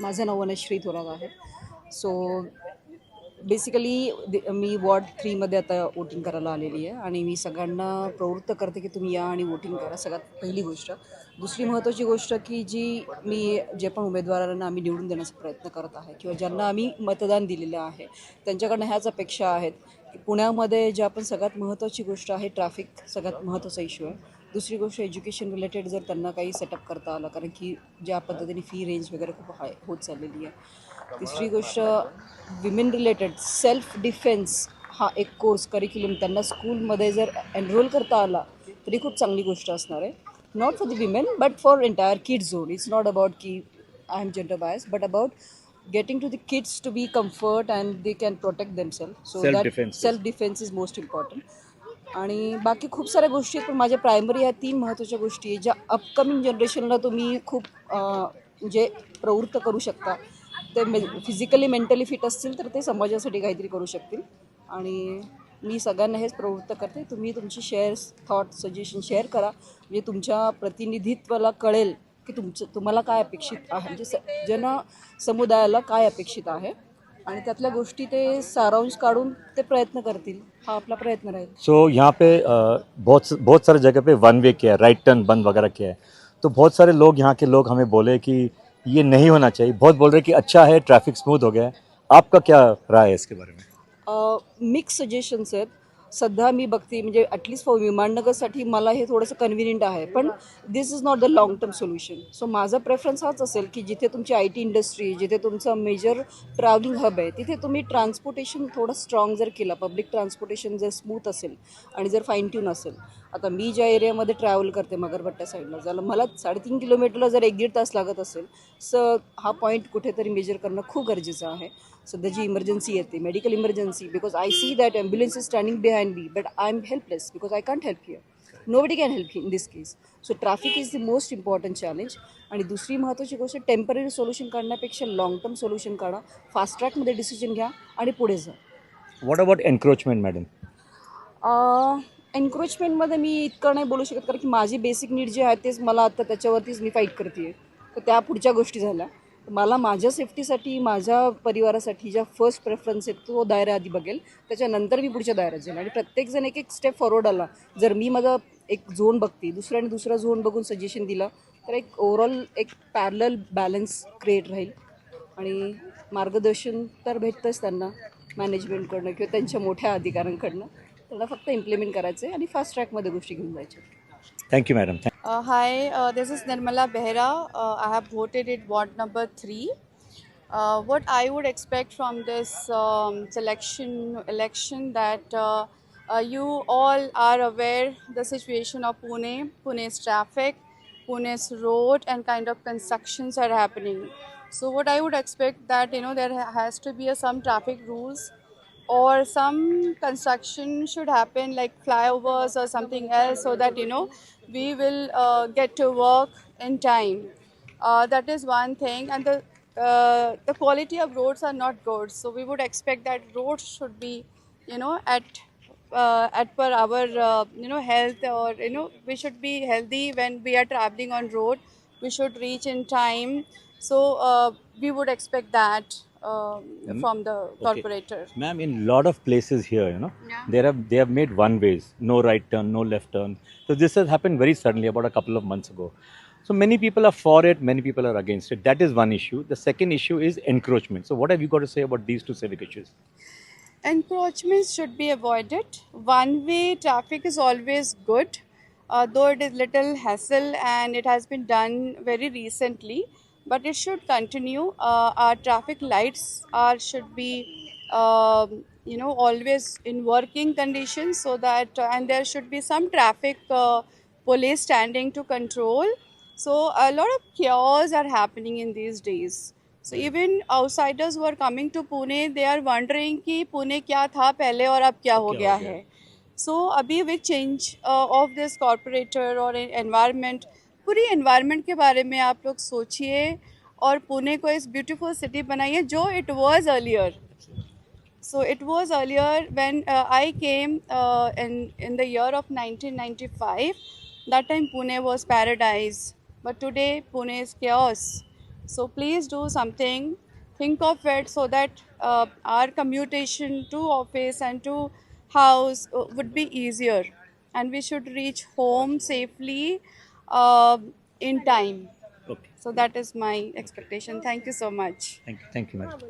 माझं नाव वनश्री थोरात आहे. So basically मी ward 3मध्ये आता वोटिंग करायला आलेली आहे आणि मी सगळ्यांना प्रवृत्त करते की तुम्ही या आणि वोटिंग करा. सगळ्यात पहिली गोष्ट. दुसरी महत्त्वाची गोष्ट की जे पण उमेदवारांना आम्ही निवडून देण्याचा प्रयत्न करत आहे किंवा ज्यांना आम्ही मतदान दिलेलं आहे त्यांच्याकडनं ह्याच अपेक्षा आहेत की पुण्यामध्ये जे आपण सगळ्यात महत्त्वाची गोष्ट आहे ट्रॅफिक सगळ्यात महत्त्वाचा इश्यू आहे. दुसरी गोष्ट एज्युकेशन रिलेटेड जर त्यांना काही सेटअप करता आलं कारण की ज्या पद्धतीने फी रेंज वगैरे खूप हाय होत चाललेली आहे. तिसरी गोष्ट विमेन रिलेटेड सेल्फ डिफेन्स हा एक कोर्स करिक्युलम त्यांना स्कूलमध्ये जर एनरोल करता आला तरी खूप चांगली गोष्ट असणार आहे. Not for the women but for entire kids zone. It's not about की I am gender bias but about getting to the kids to be comfort and they can protect themselves. So self that defence. self defense is most important. आणि बाकी खूप साऱ्या गोष्टी आहेत पण माझ्या primary ह्या 3 महत्त्वाच्या गोष्टी आहेत ज्या अपकमिंग जनरेशनला तुम्ही खूप म्हणजे प्रवृत्त करू शकता. ते फिजिकली मेंटली फिट असतील तर ते समाजासाठी काहीतरी करू शकतील. आणि मी सगळ्यांना हेच प्रवृत्त करते तुम्ही तुमची थॉट सजेशन शेअर करा म्हणजे तुमच्या प्रतिनिधित्वाला कळेल की तुम्हाला काय अपेक्षित आहे म्हणजे समुदायाला काय अपेक्षित आहे आणि त्यातल्या गोष्टी ते सारांश काढून ते प्रयत्न करतील. हा आपला प्रयत्न राहील. सो यहाँ पे बहुत सारे जगह पे वन वे किया है, राइट टर्न बंद वगैरह किया है. तो बहुत सारे लोग यहाँ के लोग हमें बोले कि ये नहीं होना चाहिए. बहुत बोल रहे कि अच्छा है, ट्रैफिक स्मूथ हो गया है. आपका क्या राय है इसके बारे में? मिक्स सजेशन्स आहेत. सध्या मी बघते म्हणजे ॲटलिस्ट फॉर विमाननगरसाठी मला हे थोडंसं कन्व्हिनियंट आहे पण this is not the long term solution. So माझा प्रेफरन्स हाच असेल की जिथे तुमची आय टी इंडस्ट्री जिथे तुमचं मेजर ट्रॅव्हलिंग हब आहे तिथे तुम्ही ट्रान्सपोर्टेशन थोडं स्ट्रॉंग जर केलं पब्लिक ट्रान्सपोर्टेशन जर स्मूथ असेल आणि जर फाईन ट्यून असेल. आता मी ज्या एरियामध्ये ट्रॅव्हल करते मगरपट्ट्या साईडला झालं मला 3.5 किलोमीटरला जर 1-1.5 तास लागत असेल हा पॉईंट कुठेतरी मेजर करणं खूप गरजेचं आहे. सध्या जी इमर्जन्सी येते medical emergency because I see that ambulance is standing behind me but I am helpless because I can't help here. Nobody can help in this case. So traffic is the most important challenge. आणि दुसरी महत्त्वाची गोष्ट temporary solution काढण्यापेक्षा long term solution काढा. Fast ट्रॅकमध्ये decision घ्या आणि पुढे जा. What about encroachment madam? एन्क्रोचमेंटमध्ये मी इतकं नाही बोलू शकत कारण की माझी बेसिक नीड जे आहे तेच मला आता त्याच्यावरतीच मी फाईट करते आहे. तर त्या पुढच्या गोष्टी झाल्या. मला माझ्या सेफ्टीसाठी माझ्या परिवारासाठी ज्या फर्स्ट प्रेफरन्स आहेत तो दायरा आधी बघेल त्याच्यानंतर मी पुढच्या दायऱ्यात जाईल. आणि प्रत्येकजण एक एक स्टेप फॉरवर्ड आला. जर मी माझा एक झोन बघते दुसऱ्याने दुसरा झोन बघून सजेशन दिलं तर एक ओव्हरऑल एक पॅरलल बॅलन्स क्रिएट राहील. आणि मार्गदर्शन तर भेटतंच त्यांना मॅनेजमेंटकडनं किंवा त्यांच्या मोठ्या अधिकाऱ्यांकडनं. त्यांना फक्त इम्प्लिमेंट करायचं आहे आणि फास्ट ट्रॅकमध्ये गोष्टी घेऊन जायच्या. Thank you madam. Hi, this is Nirmala Behra. I have voted at ward number 3. What I would expect from this election that you all are aware the situation of Pune, Pune's traffic, Pune's road and kind of constructions are happening. So what I would expect that there has to be some traffic rules or some construction should happen like flyovers or something else so that we will get to work in time. That is one thing. And the quality of roads are not good, so we would expect that roads should be at per our health, or we should be healthy when we are traveling on road. We should reach in time. So we would expect that from the Okay. corporator. Ma'am, in lot of places here, Yeah. they have made one ways, no right turn, no left turn. So this has happened very suddenly about a couple of months ago. So many people are for it, many people are against it. That is one issue. The second issue is encroachment. So what have you got to say about these two civic issues? Encroachments should be avoided. One-way traffic is always good, though it is little hassle and it has been done very recently. But it should continue. Our traffic lights should be, always in working conditions, so that and there should be some traffic police standing to control. So a lot of chaos are happening in these days. So even outsiders who are coming to Pune, they are wondering कि पुणे क्या था पहले और अब क्या हो गया है. So अभी with change of this corporator और environment, पूरी environment के बारे में आप लोग सोचिए और पुणे को इस beautiful city बनाइए जो it was earlier. So it was earlier when I came in the year of 1995. That time Pune was paradise, but today Pune is chaos. So please do something, think of it, so that our commutation to office and to house would be easier, and we should reach home safely uh, in time. Okay. So that is my expectation. Thank you so much. Thank you. Thank you, madam.